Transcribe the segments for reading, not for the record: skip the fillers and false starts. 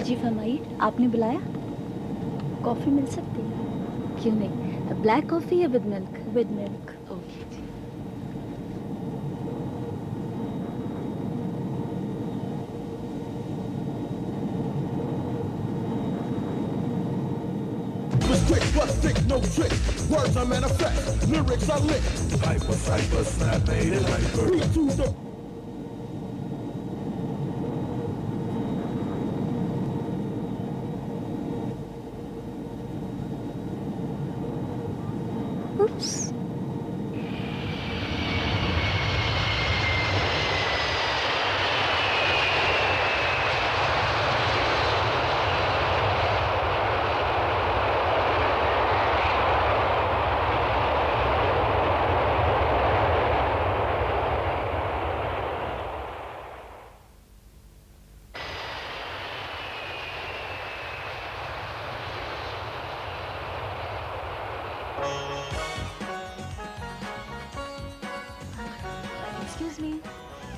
जी फरमाइए, आपने बुलाया? कॉफी मिल सकती है? क्यों नहीं, ब्लैक कॉफी या with milk? With milk. Okay जी। Quick, but stick, no trick. Words are manifest, lyrics are lit. Hyper, snap, made it hyper. We to the Oops.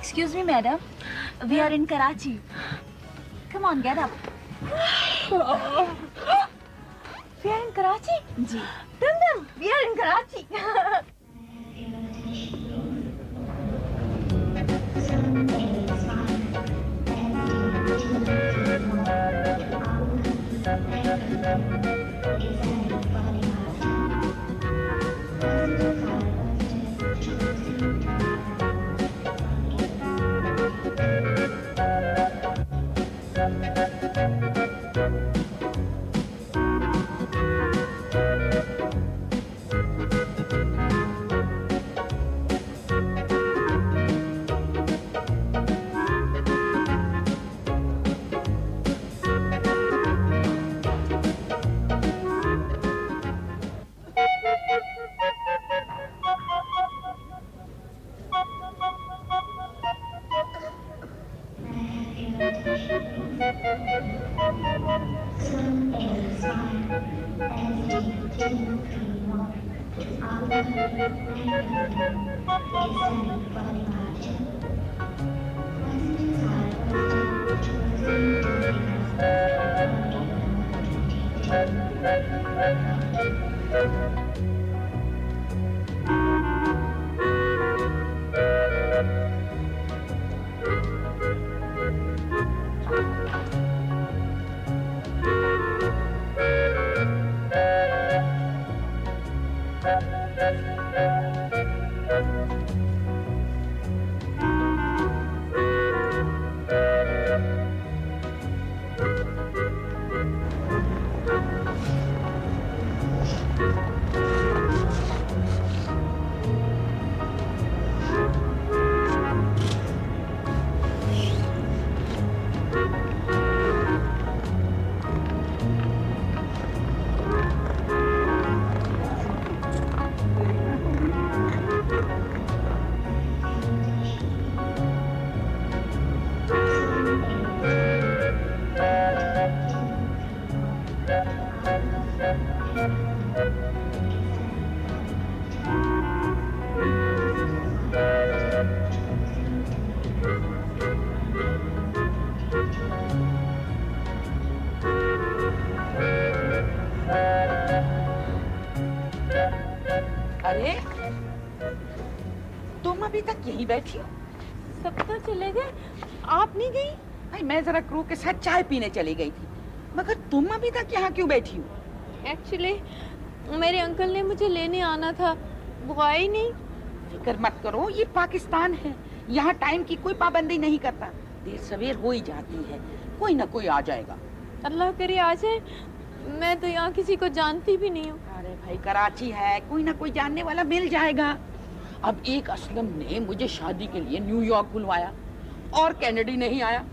Excuse me, madam. We are in Karachi. Come on, get up. We are in Karachi? जी. Dum, we are in Karachi. अरे तुम अभी तक यहीं बैठी हो? सब तो चले गए, आप नहीं गई? भाई मैं जरा क्रू के साथ चाय पीने चली गई थी, मगर तुम अभी तक यहाँ क्यों बैठी हो? एक्चुअली मेरे अंकल ने मुझे लेने आना था, वो आए नहीं। फिक्र मत करो, ये पाकिस्तान है, यहाँ टाइम की कोई पाबंदी नहीं करता, देर सवेर हो ही जाती है, कोई ना कोई आ जाएगा। अल्लाह करे आ जाए, मैं तो यहाँ किसी को जानती भी नहीं हूँ। अरे भाई कराची है, कोई ना कोई जानने वाला मिल जाएगा। अब एक असलम ने मुझे शादी के लिए न्यूयॉर्क बुलवाया और कैनेडी नहीं आया।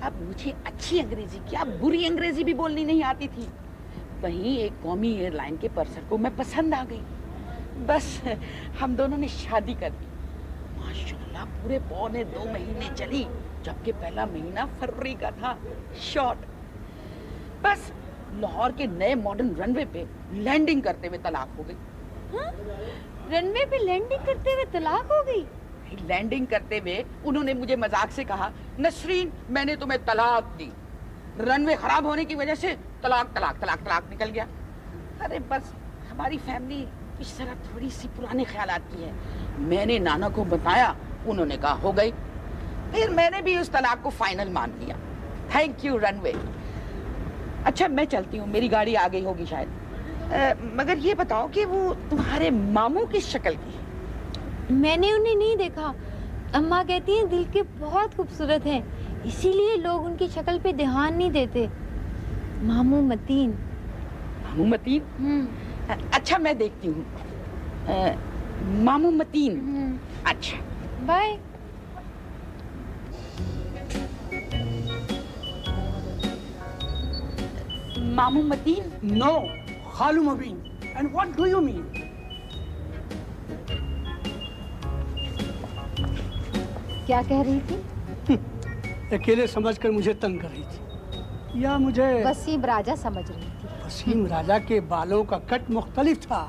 अब मुझे अच्छी अंग्रेजी क्या बुरी अंग्रेजी भी बोलनी नहीं आती थी। वहीं एक कौमी एयरलाइन के पर्सन को मैं पसंद आ गई, बस हम दोनों ने शादी कर दी। माशाल्लाह पूरे 2.25 महीने चली, जबकि पहला महीना फरवरी का था। शॉर्ट बस लाहौर के नए मॉडर्न रनवे पे लैंडिंग करते हुए तलाक हो गई। हाँ? रनवे पे लैंडिंग करते हुए तलाक हो गई? लैंडिंग करते हुए उन्होंने मुझे मजाक से कहा, नसरीन मैंने तुम्हें तलाक दी। रनवे खराब होने की वजह से तलाक तलाक तलाक तलाक निकल गया। अरे बस हमारी फैमिली इस तरह थोड़ी सी पुराने ख्यालात की है। मैंने नाना को बताया, उन्होंने कहा हो गई, फिर मैंने भी उस तलाक को फाइनल मान लिया। Thank you runway. अच्छा मैं चलती हूँ, मेरी गाड़ी आ गई होगी शायद। मगर ये बताओ कि वो तुम्हारे मामू किस शक्ल की है? मैंने उन्हें नहीं देखा। अम्मा कहती हैं दिल के बहुत खूबसूरत हैं, इसीलिए लोग उनकी शक्ल पे ध्यान नहीं देते। मामू मतीन। मामू मतीन? अच्छा मैं देखती हूँ। मामू मतीन। अच्छा बाय। मामू मतीन? No, खालू Mabeen. And what do you mean? क्या कह रही थी? अकेले समझकर मुझे तंग कर रही थी, या मुझे वसीम राजा समझ रही थी। वसीम राजा के बालों का कट मुख्तलिफ था।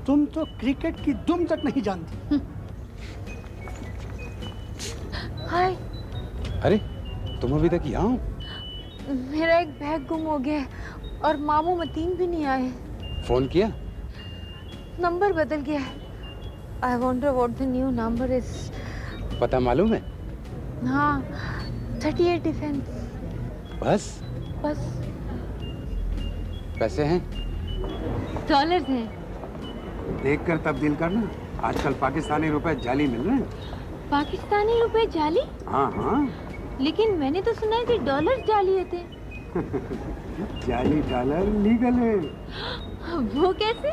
तुम तो क्रिकेट की दुम तक नहीं जानती। हाय। अरे तुम अभी तक यहाँ हो? मेरा एक बैग गुम हो गया है और मामू मतीन भी नहीं आए। फोन किया? नंबर बदल गया है। I wonder what the new number is. पता मालूम है? हाँ, 38 डिफेंस। बस पैसे हैं? डॉलर्स हैं। देखकर तब्दील करना, आजकल पाकिस्तानी रुपए जाली मिल रहे हैं। पाकिस्तानी रुपए जाली? हाँ हाँ। लेकिन मैंने तो सुना है कि डॉलर्स जाली थे। जाली डॉलर लीगल है। वो कैसे?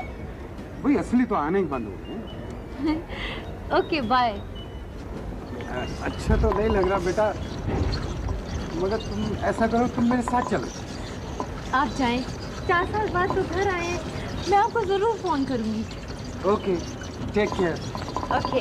वही असली तो आने ही बंद हो गए। Okay bye. अच्छा तो नहीं लग रहा बेटा, मगर तुम ऐसा करो, तुम मेरे साथ चलो। आप जाएं, 4 साल बाद तो घर आए हैं, मैं आपको जरूर फोन करूंगी। Okay, take care. Okay.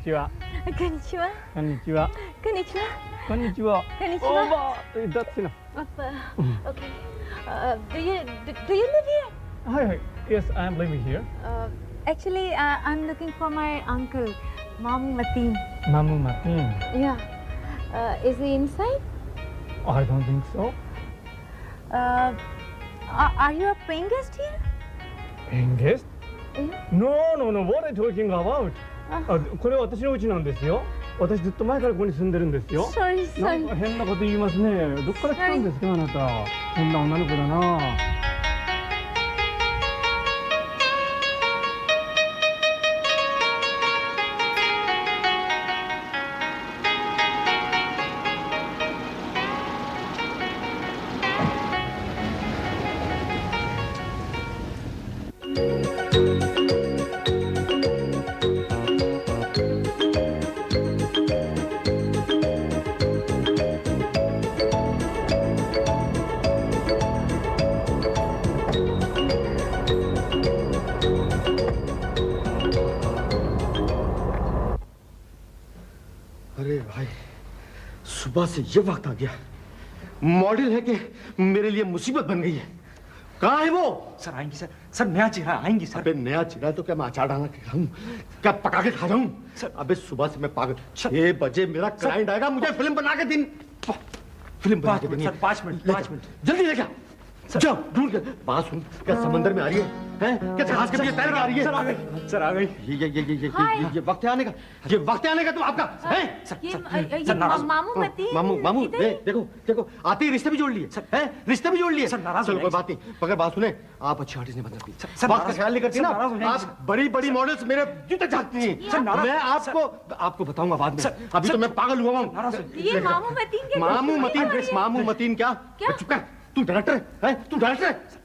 Konnichiwa. Konnichiwa. Konnichiwa. Konnichiwa. Konnichiwa. Konnichiwa. Over. That's enough. Okay. Do you live here? Hi. Yes, I am living here. Actually, I'm looking for my uncle, Mamu Mateen. Mamu Mateen. Yeah. Is he inside? I don't think so. Are you a paying guest here? Paying guest? Yeah. No. What are you talking about? これは私の家なんですよ。私ずっと前からここに住んでるんですよ。Sorry. なんか変なこと言いますね。どっから来たんですかあなた。こんな女の子だな。अरे भाई, सुबह से ये वक्त आ गया। Model है कि मेरे लिए मुसीबत बन गई है। कहाँ है वो? सर आएंगी सर। सर नया चेहरा आएंगी सर। अबे नया चेहरा तो क्या मैं अचार डालना के खाऊं? क्या पका के खा जाऊं? सर अबे सुबह से मैं पागल। 6 बजे मेरा क्लाइंट आएगा, मुझे फिल्म बना के दिन। फिल्म बना के दिन। Sir 5 minute. जल्दी लेके आ। जाओ ढूंढ के। बात सुन, क्या समंदर में आ रही है? हैं? क्या जहाज के पीछे तैर कर आ रही है? सर आ गई, सर आ गई। ये वक्त है आने का, ये वक्त है आने का तुम आपका है? मामू मतीन मामू देखो देखो, आते ही रिश्ते भी जोड़ लिए हैं, रिश्ते भी जोड़ लिए। सर, नाराज हो चलो कोई जाएंगे। बात नहीं, मगर बात सुने, आप अच्छी आर्टिस्ट नहीं बन सकती, सर, वक्त का नाराज- ख्याल नहीं करती सर, ना नाराज हो जाएंगे, आप। बड़ी बड़ी मॉडल्स मेरे जूते झाड़ती हैं। सर, नाराज- मैं आपको बताऊंगा बाद में, सर, अभी तो मैं पागल हुआ हूँ। ये मामू मतीन के मामू मतीन, मामू मतीन क्या? चुप कर, तू डायरेक्टर है, तू डायरेक्टर है।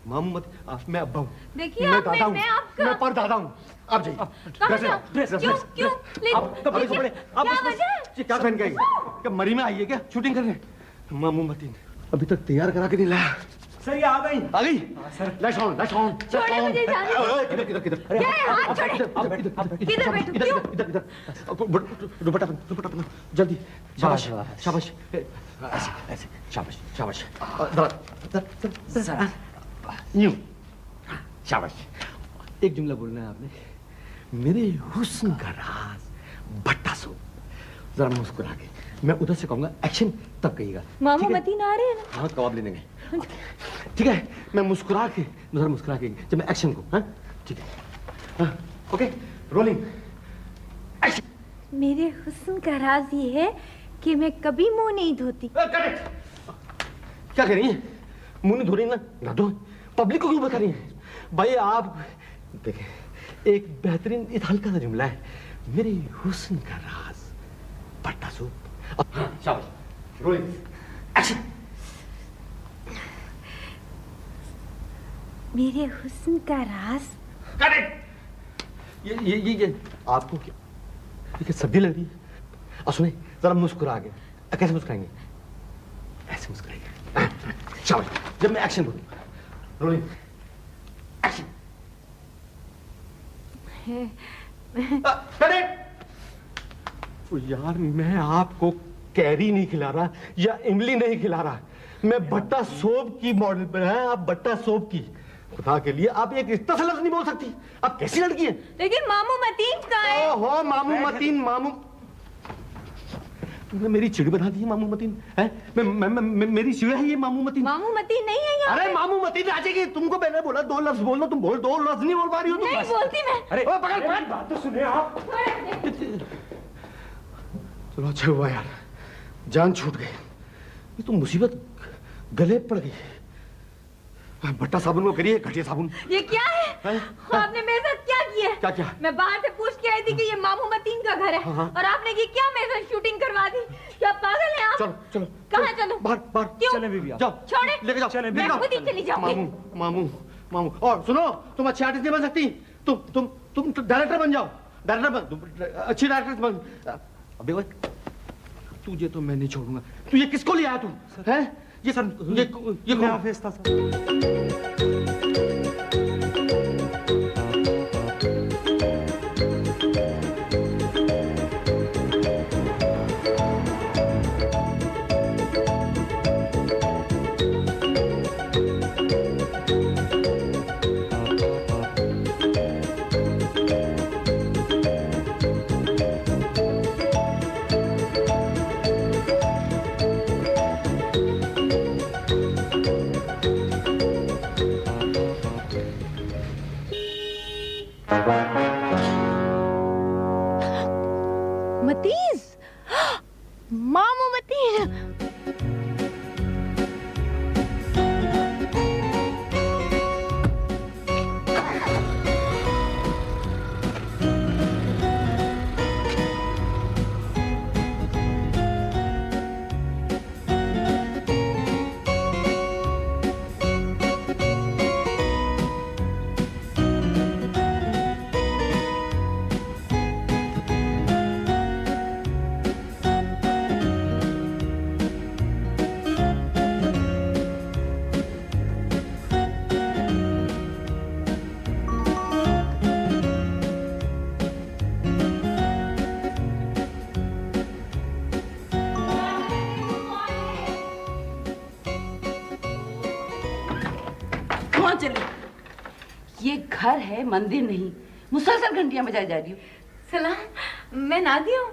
मामू मत, मैं अब्बा हूँ, देखिए मैं आप, दादा हूँ, मैं आपका मैं परदादा हूँ। आप जाइए। कहाँ जाओ? क्यों आप कपड़े कपड़े आप क्या बस- वजह? ये क्या पहन के आई? क्या मरी में आई है क्या शूटिंग करने? मामू मतीन अभी तक तैयार करा के नहीं लाया। सर ये आ गई। आ गई? लैश ऑन, लैश ऑन। छोड़े मुझे जाने दो। किधर किधर किधर? क्या है? हाथ छोड़े। किधर बैठो? इधर क्यों? इधर इधर। दुपट्टा पहन, दुपट्टा पहन, जल्दी। शाबाश शाबाश, ऐसे ऐसे, शाबाश शाबाश। यूं, शाबाश। एक जुमला बोलना है आपने, मेरे हुस्न का राज भट्टा सो। जरा मुस्कुरा के, मैं उधर से कहूंगा एक्शन, तब कहिएगा। मामू ठीक है? मतीन आ रहे हैं ना? हाँ, कबाब लेने गए। ठीक है, मैं मुस्कुरा के, जरा मुस्कुरा के जब मैं एक्शन को, हाँ ठीक है, हाँ ओके, रोलिंग एक्शन। मेरे हुस्न का राज ये है कि मैं कभी मुंह नहीं धोती। करेक्ट। क्या कह रही है? मुंह नहीं धो रही ना, ना धो। पब्लिक को क्यों बता रही है? भाई आप देखें, एक बेहतरीन एक हल्का सा जुमला है, मेरे हुस्न का राज भट्टा सूप। शाबाश, रोलिंग एक्शन। मेरे हुस्न का राज। करेक्ट। ये आपको क्या, ये क्या सर्दी लग रही है? और सुने, जरा मुस्कुरा के, कैसे मुस्कुराएंगे? ऐसे मुस्कुराएंगे। शाबाश, जब मैं एक्शन बोलूं, रोलिंग एक्शन। करेक्ट। यार मैं आपको कैरी नहीं खिला रहा या इमली नहीं खिला रहा, मैं भट्टा सोप की मॉडल पर है, आप भट्टा सोप की। खुदा के लिए आप एक रिश्ता से लफ्ज नहीं बोल सकती, आप कैसी लड़की है? लेकिन मामू मतीन कहाँ है? ओहो मामू मतीन, मामू तुमने मेरी चिड़ी बना दी है मामू मतीन है? मैं मेरी चिड़ा है ये मामू मतीन? मामू मतीन नहीं है यहाँ। अरे मामू मतीन आ जाएगी, तुमको मैंने बोला दो लफ्ज बोलना, तुम बोल दो लफ्ज नहीं बोल पा रही हो तुम। नहीं बोलती मैं। अरे ओ, पकड़ पकड़। बात तो सुने आप। चलो अच्छा हुआ यार, जान छूट गई, ये तो मुसीबत गले पड़ गई। भट्टा साबुन को करिए, घटिया साबुन। ये क्या है? आपने मेरे साथ क्या किया? क्या क्या? मैं बाहर से पूछ के आई थी कि ये मामू मतीन का घर है, हाँ। और आपने ये क्या मेरे साथ शूटिंग करवा दी? क्या पागल हैं आप? चलो चलो। कहाँ चलो? बाहर बाहर। क्यों? चले बीबी आप। जाओ, छोड़े। लेके जाओ, चले, लेके मैं जाओ। खुद ही चली जाऊंगी। मामू मामू मामू, और सुनो, तुम अच्छी आर्टिस्ट नहीं बन सकती, तुम डायरेक्टर बन जाओ, डायरेक्टर बन, अच्छी डायरेक्टर बन। अबे ओए, तुझे तो मैं नहीं छोड़ूंगा। तू ये किसको ले आया तू? हैं? ये सर, ये नया कौन? फेस था सर। मतीज, मामू मतीन। कौन चले? ये घर है, मंदिर नहीं। मुसलसल घंटियां बजाई जा रही हो। सलाम, मैं नादिया हूँ।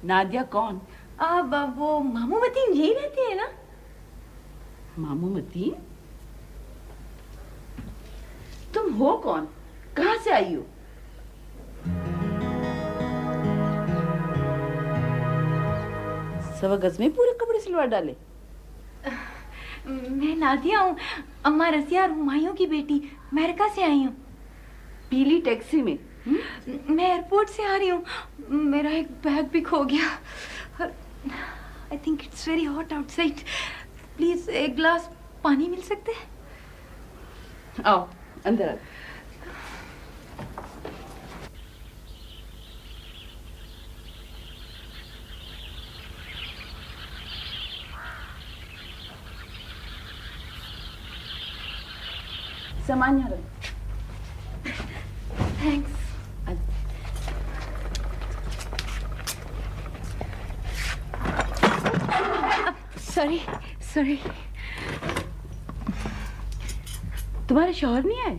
नादिया कौन? अब वो मामू मतीन यही रहते हैं ना? मामू मतीन? तुम हो कौन? कहाँ से आई हो? सवा गज में पूरे कपड़े सिलवा डाले। मैं नादिया हूँ, अम्मा रसिया और हुमायूं की बेटी, अमेरिका से आई हूँ। पीली टैक्सी में? मैं एयरपोर्ट से आ रही हूँ, मेरा एक बैग भी खो गया। I think it's very hot outside, please एक ग्लास पानी मिल सकते हैं? आओ अंदर आओ। सामान यहाँ रख। थैंक्स। Sorry sorry. तुम्हारे शौहर नहीं आए?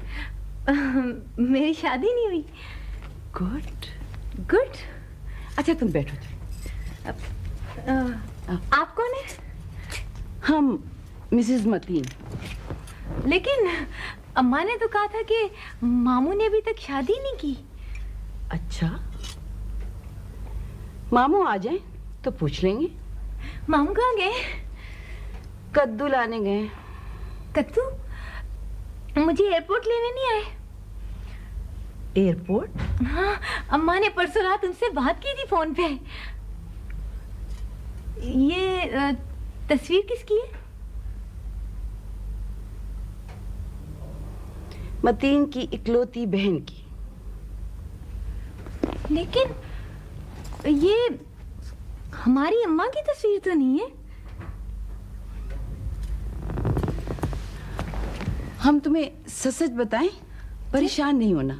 मेरी शादी नहीं हुई। गुड। गुड। अच्छा तुम बैठो। आप कौन है? हम मिसेस मतीन। लेकिन अम्मा ने तो कहा था कि मामू ने अभी तक शादी नहीं की। अच्छा, मामू आ जाए तो पूछ लेंगे। मामू कहाँ गए? कद्दू लाने गए। कद्दू? मुझे एयरपोर्ट लेने नहीं आए। एयरपोर्ट? हाँ, अम्मा ने परसों रात उनसे बात की थी फोन पे। ये तस्वीर किसकी है? मतीन की इकलौती बहन की। लेकिन ये हमारी अम्मा की तस्वीर तो नहीं है। हम तुम्हें सच सच बताएं, परेशान नहीं होना।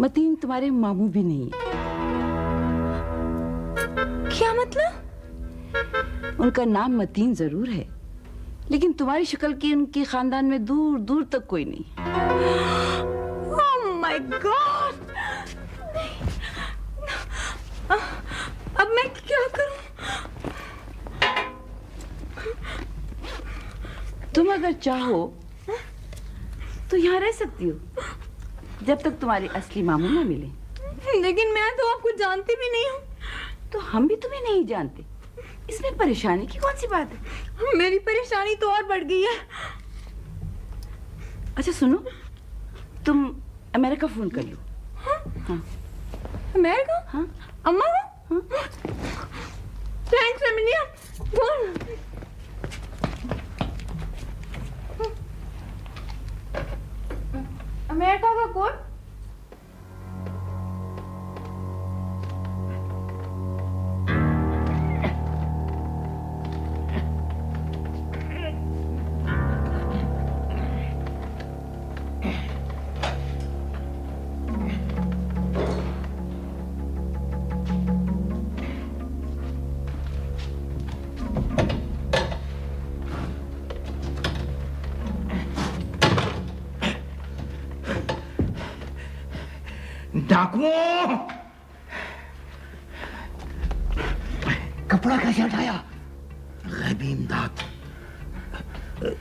मतीन तुम्हारे मामू भी नहीं है। क्या मतलब? उनका नाम मतीन जरूर है, लेकिन तुम्हारी शक्ल की उनके खानदान में दूर दूर तक कोई नहीं। Oh my God! अब मैं क्या करूं? तुम अगर चाहो तो यहाँ रह सकती हो, जब तक तुम्हारे असली मामू ना मिले। लेकिन मैं तो आपको जानती भी नहीं हूँ। तो हम भी तुम्हें नहीं जानते, इसमें परेशानी की कौन सी बात है? मेरी परेशानी तो और बढ़ गई है। अच्छा सुनो, तुम अमेरिका फोन कर लो। हाँ। अमेरिका? हाँ। अम्मा को? Thanks Emilia. फोन। अमेरिका का कोड? डाकुओं! कपड़ा कैसे हटाया? गैबी इमदाद।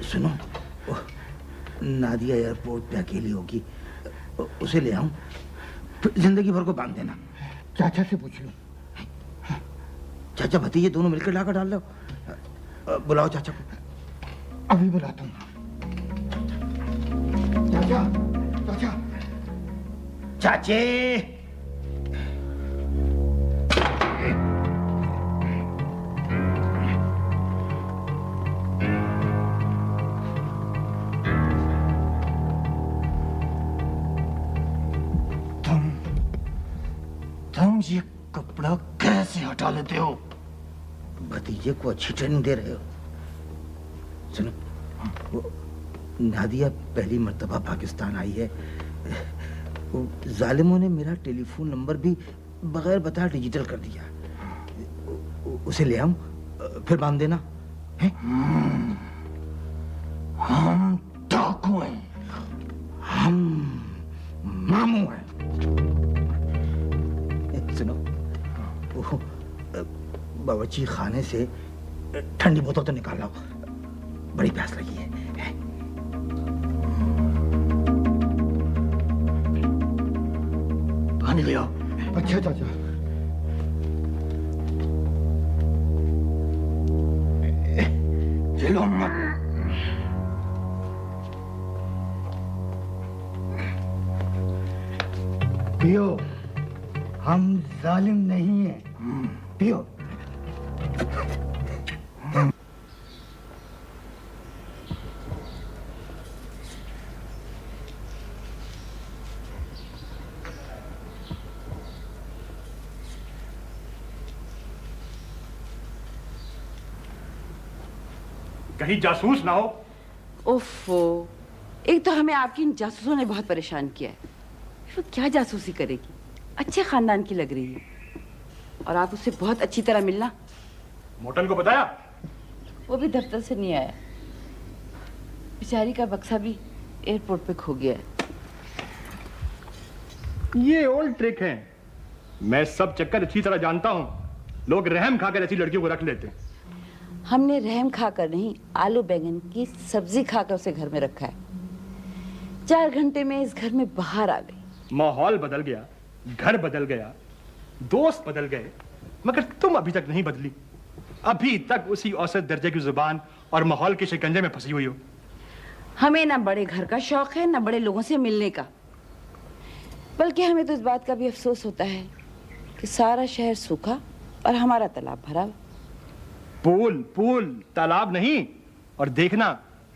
सुनो, नादिया एयरपोर्ट पे अकेली होगी, उसे ले आऊं, जिंदगी भर को बांध देना। चाचा से पूछ लो। चाचा भतीजे दोनों मिलकर लाकर डाल लो। बुलाओ चाचा को। अभी बुलाता हूँ। चाचा, चाचा, चाचे। तुम ये कपड़ा कैसे हटा लेते हो? भतीजे को अच्छी ट्रेनिंग दे रहे हो। सुनो, वो नादिया पहली मर्तबा पाकिस्तान आई है। जालिमों ने मेरा टेलीफोन नंबर भी बगैर बताए डिजिटल कर दिया। उसे ले आऊं, फिर बांध देना है? हम डाकू हैं, हम मामू हैं। सुनो, वो बावर्ची खाने से ठंडी बोतल तो निकाल लाओ, बड़ी प्यास लगी है। ले आओ। अच्छा चाचा। चलो मत। पियो, हम जालिम नहीं हैं। पियो। कहीं जासूस ना हो। ओफो, एक तो हमें आपकी इन जासूसों ने बहुत परेशान किया है। वो क्या जासूसी करेगी? अच्छे खानदान की लग रही है और आप उससे बहुत अच्छी तरह मिलना। मोटन को बताया? वो भी दफ्तर से नहीं आया। बेचारी का बक्सा भी एयरपोर्ट पे खो गया है। ये ओल्ड ट्रिक है। मैं सब चक्कर अच्छी तरह जानता हूँ। लोग रहम खाकर ऐसी लड़कियों को रख लेते हैं। हमने रहम खाकर नहीं, आलू बैंगन की सब्जी खाकर उसे घर में रखा है। 4 घंटे में इस घर में बाहर आ गई। माहौल बदल गया, घर बदल गया, दोस्त बदल गए, मगर तुम अभी तक नहीं बदली। अभी तक उसी औसत दर्जे की जुबान और माहौल के शिकंजे में फंसी हुई हो। हमें ना बड़े घर का शौक है ना बड़े लोगों से मिलने का, बल्कि हमें तो इस बात का भी अफसोस होता है कि सारा शहर सूखा और हमारा तालाब भरा हुआ। पूल पूल तालाब नहीं। और देखना,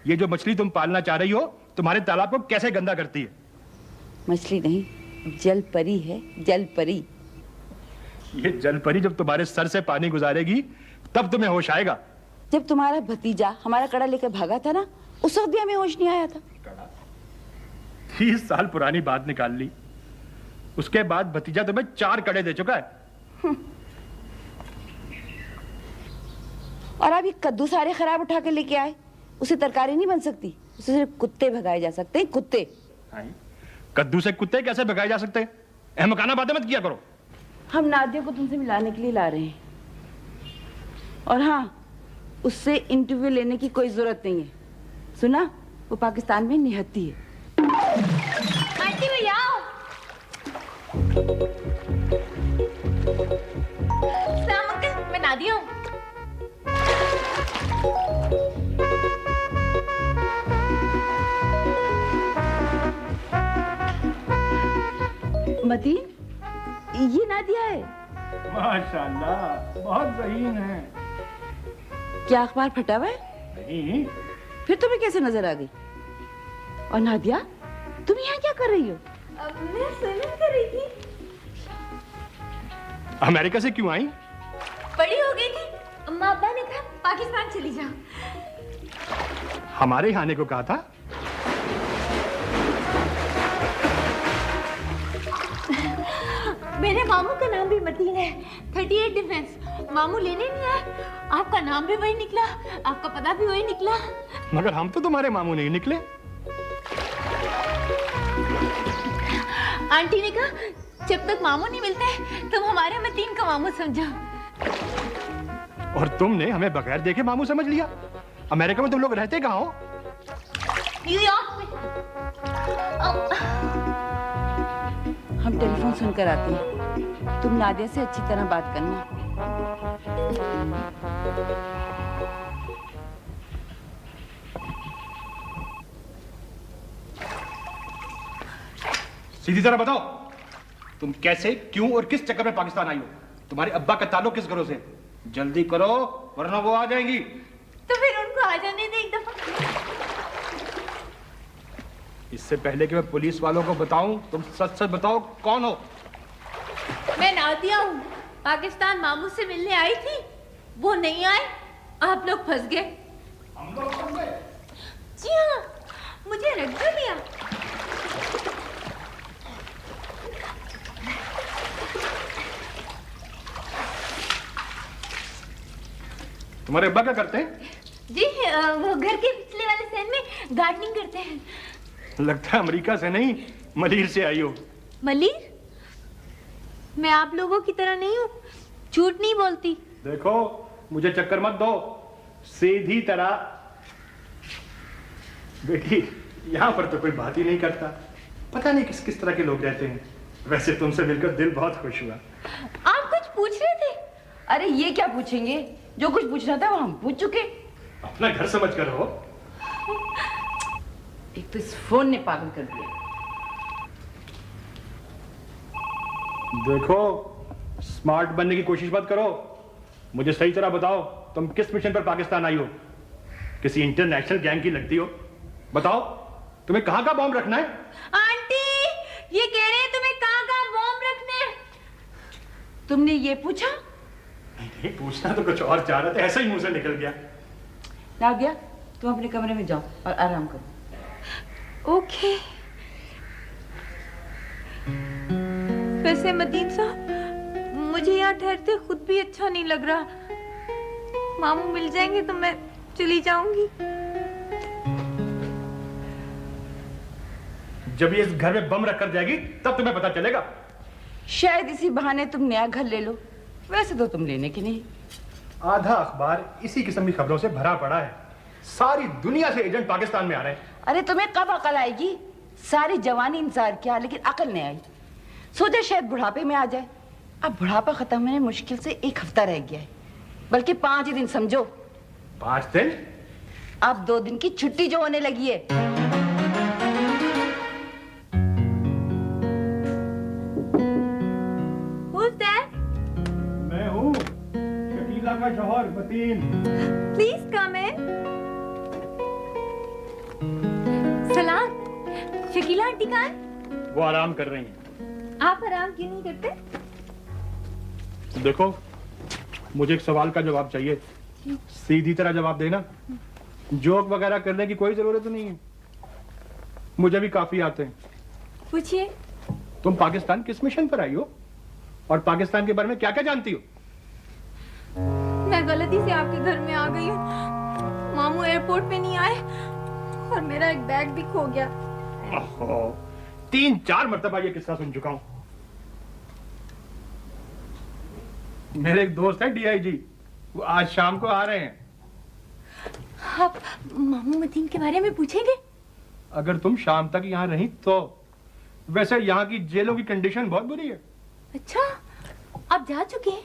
ये जो मछली तुम पालना चाह रही हो तुम्हारे तालाब को कैसे गंदा करती है। मछली नहीं, जल परी है, जल परी। ये जल परी जब तुम्हारे सर से पानी गुजारेगी तब तुम्हें होश आएगा। जब तुम्हारा भतीजा हमारा कड़ा लेकर भागा था ना, उस वक्त भी हमें होश नहीं आया था। 30 साल पुरानी बात निकाल ली। उसके बाद भतीजा तुम्हें 4 कड़े दे चुका है। और आप ये कद्दू सारे खराब उठा के लेके आए। उसे तरकारी नहीं बन सकती, उसे सिर्फ कुत्ते भगाए जा सकते हैं, कुत्ते। कद्दू से कुत्ते कैसे भगाए जा सकते हैं? अहमकाना बातें मत किया करो। हम नादिया को तुमसे मिलाने के लिए ला रहे हैं। और हाँ, उससे इंटरव्यू लेने की कोई जरूरत नहीं है। सुना, वो पाकिस्तान में निहत्ती है। आंटी भैया आओ। सलाम अंकल, मैं नादिया हूँ। मतीन, ये नादिया है। माशाल्लाह, बहुत ज़हीन है। क्या अखबार फटा हुआ है? नहीं। फिर तुम्हें कैसे नजर आ गई? और नादिया, तुम यहाँ क्या कर रही हो? मैं स्विमिंग कर रही थी। अमेरिका से क्यों आई? बड़ी हो गई थी, अम्मा अब्बा ने कहा पाकिस्तान चली जाओ। हमारे यहाँ आने को कहा था। मेरे मामू का नाम भी मतीन है। 38 डिफेंस। मामू लेने नहीं आए, आपका नाम भी वही निकला, आपका पता भी वही निकला। मगर हम तो तुम्हारे मामू नहीं निकले। आंटी ने कहा जब तक मामू नहीं मिलते तुम हमारे मतीन का मामू समझो। और तुमने हमें बगैर देखे मामू समझ लिया। अमेरिका में तुम लोग रहते कहाँ हो? न्यूयॉर्क में। हम टेलीफोन सुनकर आते हैं। तुम नादिया से अच्छी तरह बात करना। सीधी तरह बताओ, तुम कैसे, क्यों और किस चक्कर में पाकिस्तान आई हो? तुम्हारे अब्बा का ताल्लुक किस घरों से? जल्दी करो वरना वो आ जाएंगी। तो फिर उनको आ जाने दे एक दफा। इससे पहले कि मैं पुलिस वालों को बताऊं, तुम सच सच बताओ कौन हो? मैं नादिया हूँ। पाकिस्तान मामू से मिलने आई थी, वो नहीं आए, आप लोग फंस गए। हम लोग फंस गए? जी हाँ, मुझे रख दो लिया। तुम्हारे अब्बा क्या करते हैं? जी वो घर के पिछले वाले सहन में गार्डनिंग करते हैं। लगता है अमेरिका से नहीं, मलीर से आई हो। मलीर? मैं आप लोगों की तरह नहीं हूँ, झूठ नहीं बोलती। देखो, मुझे चक्कर मत दो, सीधी तरह। बेटी, यहाँ पर तो कोई बात ही नहीं करता। पता नहीं किस किस तरह के लोग रहते हैं। वैसे तुमसे मिलकर दिल बहुत खुश हुआ। आप कुछ पूछ रहे थे? अरे ये क्या पूछेंगे, जो कुछ पूछना था वो हम पूछ चुके। अपना घर समझ कर रहो। एक तो इस फोन ने पागल कर दिया। देखो, स्मार्ट बनने की कोशिश मत करो। मुझे सही तरह बताओ, तुम किस मिशन पर पाकिस्तान आई हो? किसी इंटरनेशनल गैंग की लगती हो? बताओ, तुम्हें कहाँ का बॉम्ब रखना है? आंटी, ये कह रहे हैं तुम्हें कहाँ बॉम्ब रखने हैं। तुमने ये पूछा? नहीं, पूछना तो कुछ और चाह रहे थे, ऐसा ही मुंह से निकल गया। नादिया, तुम अपने कमरे में जाओ और आराम करो। ओके। वैसे मतीन साहब, मुझे यहाँ ठहरते खुद भी अच्छा नहीं लग रहा। मामू मिल जाएंगे तो मैं चली जाऊंगी। जब ये इस घर में बम रख कर जाएगी तब तुम्हें पता चलेगा। शायद इसी बहाने तुम नया घर ले लो। वैसे तो तुम लेने की नहीं। आधा अखबार इसी किस्म की खबरों से भरा पड़ा है। सारी दुनिया से एजेंट पाकिस्तान में आ रहे हैं। अरे तुम्हें कब अकल आएगी? सारी जवानी इंतजार किया लेकिन अकल नहीं आई। सोचा शायद बुढ़ापे में आ जाए। अब बुढ़ापा खत्म होने मुश्किल से 1 हफ्ता रह गया है, बल्कि 5 ही दिन समझो। 5 दिन? अब 2 दिन की छुट्टी जो होने लगी है। Who's there? मैं हूँ, शकीला का शौहर मतीन। Please come in. सलाम। शकीला आंटी कहाँ है? वो आराम कर रही हैं। आप आराम क्यों नहीं करते? देखो, मुझे एक सवाल का जवाब चाहिए। सीधी तरह जवाब देना। जोक वगैरह करने की कोई जरूरत नहीं है, मुझे भी काफी आते हैं। पूछिए। तुम पाकिस्तान किस मिशन पर आई हो और पाकिस्तान के बारे में क्या क्या जानती हो? मैं गलती से आपके घर में आ गई हूँ। मामू एयरपोर्ट पे नहीं आए और मेरा एक बैग भी खो गया। 3-4 मरतबा ये किस्सा सुन चुका हूँ। मेरे एक दोस्त है DIG, वो आज शाम को आ रहे हैं। आप मामू मतीन के बारे में पूछेंगे? अगर तुम शाम तक यहाँ रही तो। वैसे यहाँ की जेलों की कंडीशन बहुत बुरी है। अच्छा, आप जा चुके हैं?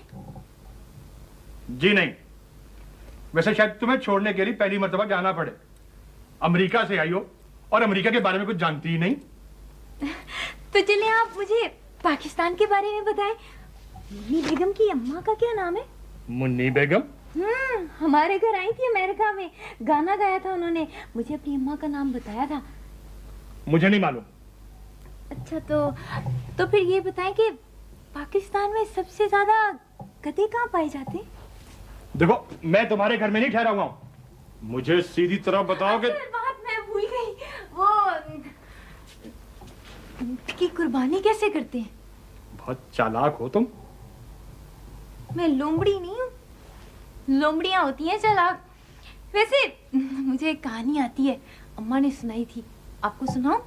जी नहीं, वैसे शायद तुम्हें छोड़ने के लिए पहली मर्तबा जाना पड़े। अमेरिका से आई हो और अमेरिका के बारे में कुछ जानती ही नहीं। तो चलिए आप मुझे पाकिस्तान के बारे में बताएं। मुन्नी बेगम की अम्मा का क्या नाम है? मुन्नी बेगम? हमारे घर आई थी अमेरिका में, गाना गाया था उन्होंने। मुझे अपनी अम्मा का नाम बताया था। मुझे नहीं मालूम। अच्छा, तो फिर ये बताएं कि पाकिस्तान में सबसे ज्यादा गधे कहाँ पाए जाते हैं? देखो, मैं तुम्हारे घर में नहीं ठहरा हुआ हूँ। मुझे सीधी तरह बताओगे। बात मैं भूल गई। वो की कुर्बानी कैसे करते हैं? बहुत चालाक हो तुम। मैं लोमड़ी नहीं हूँ, लोमड़ियाँ होती हैं चालाक। वैसे मुझे एक कहानी आती है, अम्मा ने सुनाई थी। आपको सुनाऊं?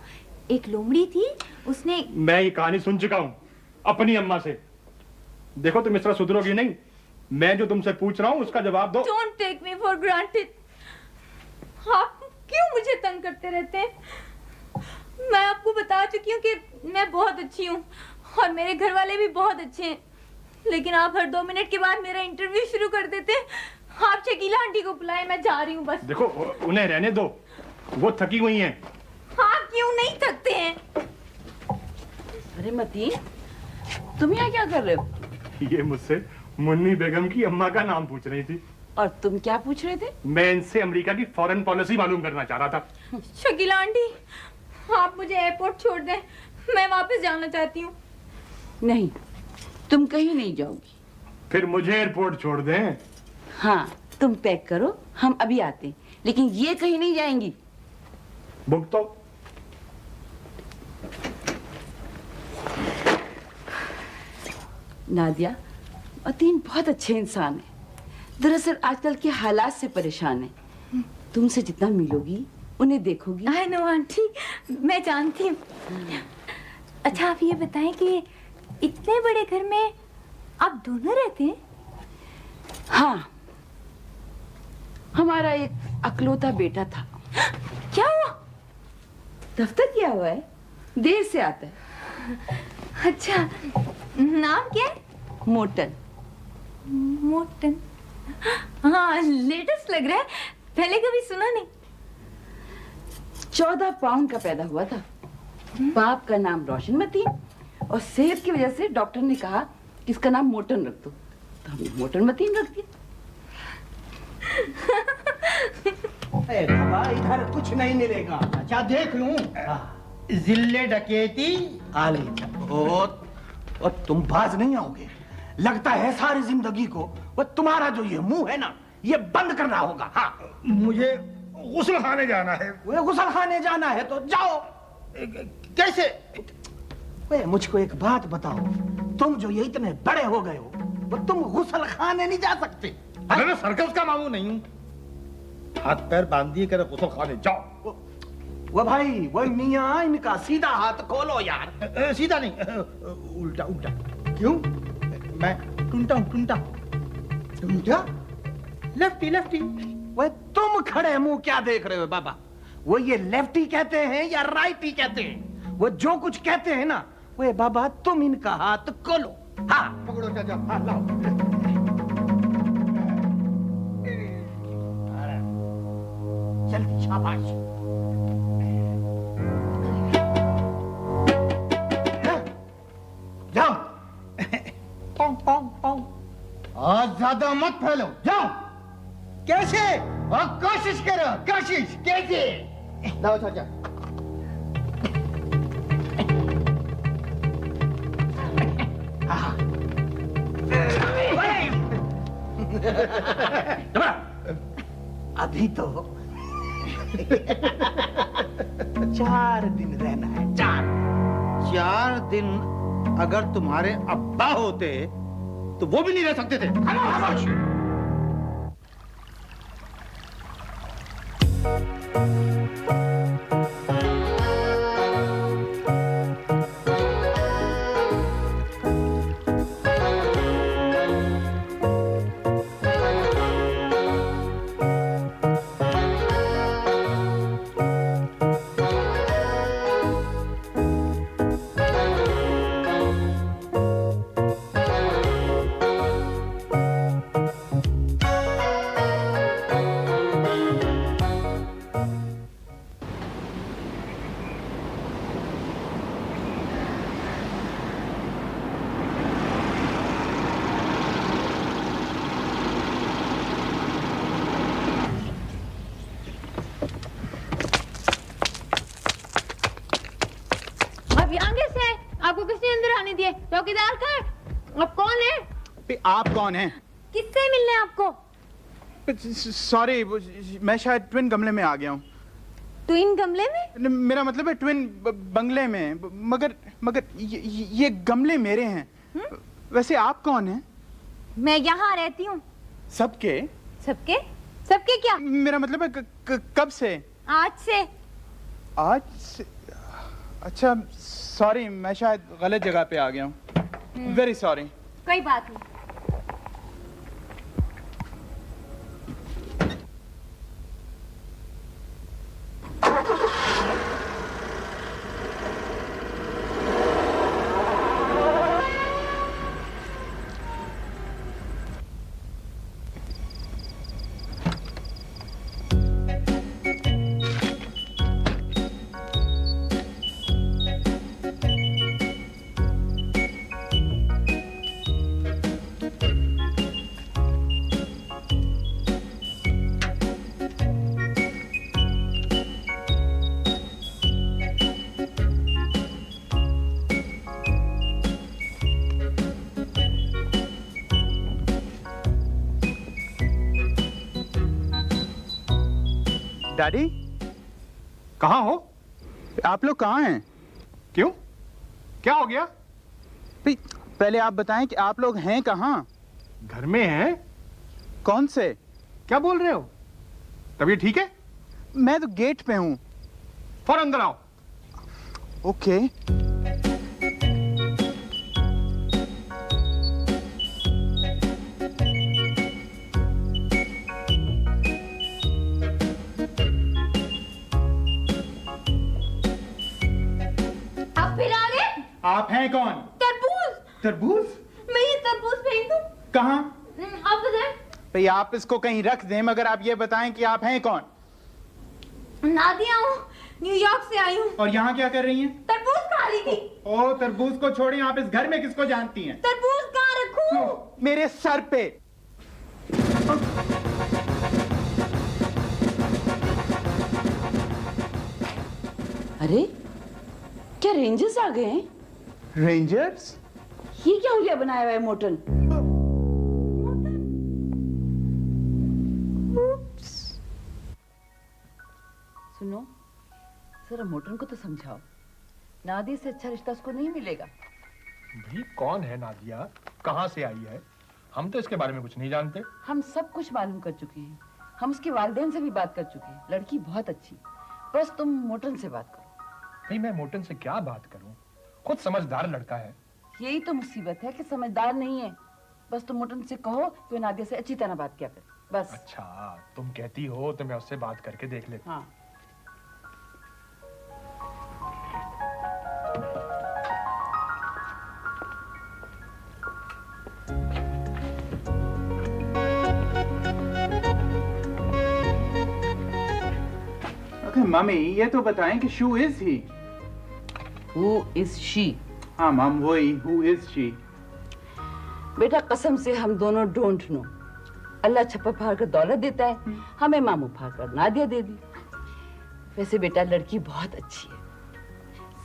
एक लोमड़ी थी, उसने। मैं ये कहानी सुन चुका हूँ अपनी अम्मा से। देखो, तुम इस तरह सुधरोगी नहीं। मैं जो तुमसे पूछ रहा हूँ उसका जवाब दो। Don't take me for granted. आप क्यों मुझे तंग करते रहते हैं? मैं आपको बता चुकी हूँ कि मैं बहुत अच्छी हूँ और मेरे घर वाले भी बहुत अच्छे हैं, लेकिन आप हर 2 मिनट के बाद मेरा इंटरव्यू शुरू कर देते हैं। आप शकीला आंटी को बुलाएं, मैं जा रही हूँ बस। देखो, उन्हें रहने दो, वो थकी हुई हैं। आप क्यों नहीं थकते हैं? अरे मतीन, तुम यहाँ क्या कर रहे हो? ये मुझसे मुन्नी बेगम की अम्मा का नाम पूछ रही थी। और तुम क्या पूछ रहे थे? मैं इनसे अमेरिका की फॉरेन पॉलिसी मालूम करना चाह रहा था। शकीला आंटी, आप मुझे एयरपोर्ट छोड़ दें, मैं वापस जाना चाहती हूँ। नहीं, तुम कहीं नहीं जाओगी। फिर मुझे एयरपोर्ट छोड़ दें। हाँ, तुम पैक करो, हम अभी आते हैं, लेकिन ये कहीं नहीं जाएंगी। भुगतो। नादिया, मतीन बहुत अच्छे इंसान है। दरअसल आजकल के हालात से परेशान है। तुमसे जितना मिलोगी, उन्हें देखोगी। आई नो आंटी, मैं जानती हूँ। अच्छा, आप ये बताएं कि इतने बड़े घर में आप दोनों रहते हैं? हाँ, हमारा एक अकलौता बेटा था। क्या हुआ? दफ्तर गया हुआ है, देर से आता है। अच्छा, नाम क्या है? मोटन। मोटन। हाँ, लेटेस्ट लग रहा है, पहले कभी सुना नहीं। 14 पाउंड का पैदा हुआ था। बाप का नाम रोशनमती और सेहत की वजह से डॉक्टर ने कहा कि इसका नाम मोटन रख दो, तो हमने मोटनमती रख दिया। बाबा इधर कुछ नहीं मिलेगा। अच्छा देख लूं। जिले डकैती आले और तुम बाज नहीं आओगे। लगता है सारी जिंदगी को वो तुम्हारा जो ये मुंह है ना, ये बंद करना होगा। हाँ, मुझे गुस्ल खाने जाना है। वो गुस्ल खाने जाना है तो जाओ। कैसे? वे मुझको एक बात बताओ, तुम जो ये इतने बड़े हो गए हो, वो तुम गुस्ल खाने नहीं जा सकते? मैं सर्कस का मामू नहीं हूँ। हाथ पैर बांध दिए कर गुस्ल खाने जाओ। वो भाई, वो मियाँ, इनका सीधा हाथ खोलो यार। सीधा नहीं, उल्टा उल्टा। क्यों? मैं टुंटा हूँ, टुंटा। टुंटा? Lefty lefty. वो तुम खड़े मुंह क्या देख रहे हो बाबा? वो ये लेफ्टी कहते हैं या राइटी कहते हैं? वो जो कुछ कहते हैं ना, वो बाबा तुम इनका हाथ खोलो। हाँ पकड़ो चाचा। हाँ लाओ। जल्दी, शाबाश। जाओ। पाँव पाँव पाँव। आज ज्यादा मत फैलो, जाओ। कैसे? और कोशिश करो, कोशिश। कैसे? लाओ चाचा। अभी तो 4 दिन रहना है। 4 दिन अगर तुम्हारे अब्बा होते तो वो भी नहीं रह सकते थे। आप यहाँ कैसे आए? आपको किसने अंदर आने दिया? चौकीदार कहाँ है? आप कौन है? आप कौन हैं? किससे मिलने आपको? सॉरी, मैं शायद ट्विन गमले में आ गया हूँ। ट्विन गमले में? मेरा मतलब है ट्विन बंगले में। मगर ये गमले मेरे हैं। वैसे आप कौन हैं? मैं यहाँ रहती हूँ। सबके? सबके? सबके क्या? मेरा मतलब है कब से? आज से। आज से? अच्छा सॉरी, मैं शायद गलत जगह पे आ गया हूँ। Very sorry. कोई बात नहीं। डैडी, कहाँ हो? आप लोग कहाँ हैं? क्यों? क्या हो गया? पहले आप बताएं कि आप लोग हैं कहाँ? घर में हैं। कौन से? क्या बोल रहे हो? तबीयत ठीक है? मैं तो गेट पे हूँ। फौरन अंदर आओ। ओके। आप हैं कौन? तरबूज। तरबूज? मैं ये तरबूज फेंक दूं? कहाँ? आप बताएं। भाई आप इसको कहीं रख दें, मगर आप ये बताएं कि आप हैं कौन? नादिया हूँ, न्यूयॉर्क से आई हूँ। और यहाँ क्या कर रही हैं? तरबूज खा रही थी। ओ तरबूज को छोड़ें, आप इस घर में किसको जानती हैं? तरबूज कहाँ रखूं? मेरे सर पे। अरे क्या रेंजर्स आ गए हैं? रेंजर्स? ये क्या हुलिया बनाया हुआ है मोटन? सुनो, जरा मोटन को तो समझाओ, नादिया से अच्छा रिश्ता उसको नहीं मिलेगा। भाई कौन है नादिया, कहाँ से आई है? हम तो इसके बारे में कुछ नहीं जानते। हम सब कुछ मालूम कर चुके हैं, हम उसके वालिदैन से भी बात कर चुके हैं। लड़की बहुत अच्छी, बस तुम मोटन से बात करो। भाई मैं मोटन से क्या बात करूं, खुद समझदार लड़का है। यही तो मुसीबत है कि समझदार नहीं है। बस तुम मोटन से कहो कि वो नादिया से अच्छी तरह बात किया करे, बस। अच्छा तुम कहती हो तो मैं उससे बात करके देख लेता। हाँ। मम्मी ये तो बताएं कि shoe is he? Who is she? हाँ मम वही, who is she? बेटा कसम से हम दोनों डोंट नो। अल्लाह छप्पर फाड़ कर दौलत देता है, हमें मामू फाड़ कर नादिया दे दी। वैसे बेटा लड़की बहुत अच्छी है,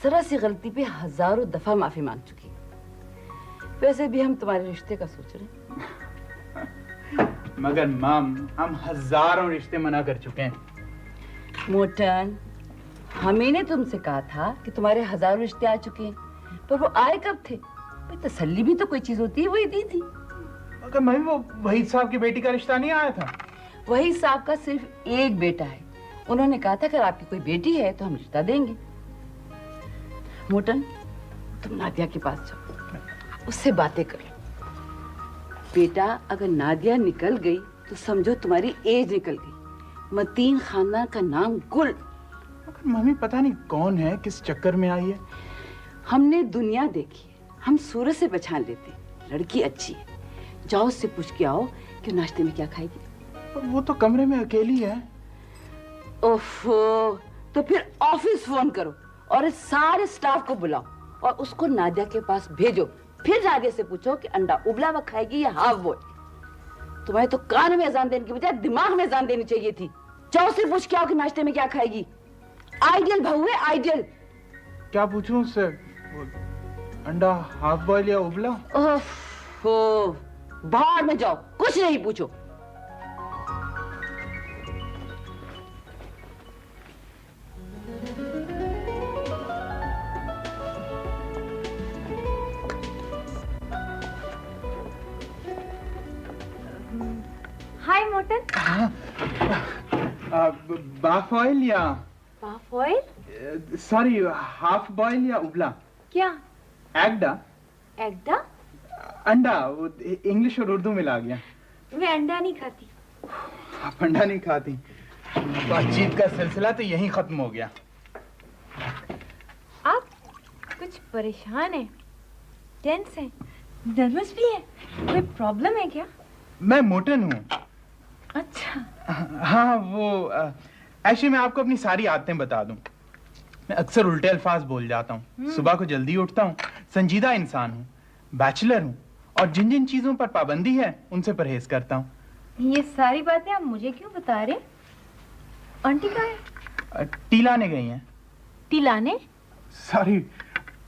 जरा सी गलती पे हजारों दफा माफी मांग चुकी है। वैसे भी हम तुम्हारे रिश्ते का सोच रहे हैं। मगर मम हम हजारों रिश्ते मना कर चुके हैं। मोटन, हमें ने तुमसे कहा था कि तुम्हारे हजारों रिश्ते आ चुके हैं, पर वो आए कब थे? भाई तसल्ली भी तो कोई चीज होती है, वही दी थी। मगर मम्मी वो वहीद साहब की बेटी का रिश्ता नहीं आया था? वहीद साहब का सिर्फ एक बेटा है। उन्होंने कहा था अगर आपकी कोई बेटी है तो हम रिश्ता देंगे। मोटन, तुम नादिया के पास जाओ, उससे बातें करो। बेटा अगर नादिया निकल गई तो समझो तुम्हारी एज निकल गई। मतीन खानदान का नाम गुल। मम्मी पता नहीं कौन है, किस चक्कर में आई है। हमने दुनिया देखी है, हम सूरत से पहचान लेते हैं। लड़की अच्छी है, जाओ उससे पूछ के आओ कि नाश्ते में क्या खाएगी। पर वो तो कमरे में अकेली है। ओफो, तो फिर ऑफिस फोन करो और इस सारे स्टाफ को बुलाओ और उसको नादिया के पास भेजो। फिर नादिया से पूछो कि अंडा उबला हुआ खाएगी या हाफ बॉयल। तुम्हें तो कान में अजान देने की बजाय दिमाग में अजान देनी चाहिए थी। जाओ उससे पूछ के आओ कि नाश्ते में क्या खाएगी। आइडियल बहू है, आइडियल। क्या पूछूं उससे? अंडा हाफ बॉयल या उबला? ओहो, बाहर में जाओ, कुछ नहीं पूछो। हाय मोटन। बाफ ऑयल या बाफ ऑयल? सॉरी हाफ बॉयल या उबला? क्या? एगडा। एगडा? अंडा, इंग्लिश और उर्दू मिला गया। मैं अंडा नहीं खाती। आप अंडा नहीं खाती? बातचीत का सिलसिला तो यहीं खत्म हो गया। आप कुछ परेशान हैं, टेंस हैं, नर्वस भी हैं। कोई प्रॉब्लम है क्या? मैं मोटन हूँ। अच्छा। हाँ वो ऐसे मैं आपको अपनी सारी आदतें बता दूं। मैं अक्सर उल्टे अल्फाज बोल जाता हूँ, सुबह को जल्दी उठता हूँ, संजीदा इंसान हूँ, बैचलर हूँ और जिन जिन चीजों पर पाबंदी है उनसे परहेज करता हूँ। ये सारी बातें आप मुझे क्यों बता रहे? आंटी कहाँ है? टी लाने गई हैं। टी लाने? सॉरी,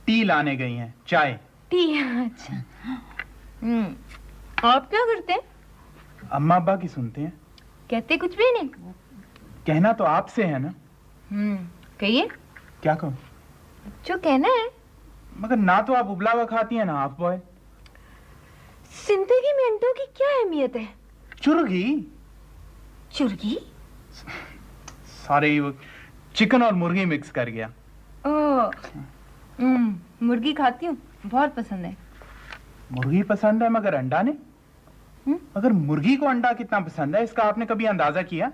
टी लाने गई हैं, चाय। टी? अच्छा। आप क्या करते हैं? अम्मा अब्बा की सुनते हैं। कहते कुछ भी नहीं? कहना तो आपसे है ना। कहिए। क्या कहूँ? जो कहना है। मगर ना तो आप उबला हुआ खाती हैं ना हाफ बॉयल। जिंदगी में अंडों की क्या अहमियत है? चुर्गी। चुर्गी? सॉरी, वो चिकन और मुर्गी मिक्स कर गया। मुर्गी खाती हूँ, बहुत पसंद है। मुर्गी पसंद है मगर अंडा नहीं? मगर मुर्गी को अंडा कितना पसंद है इसका आपने कभी अंदाजा किया?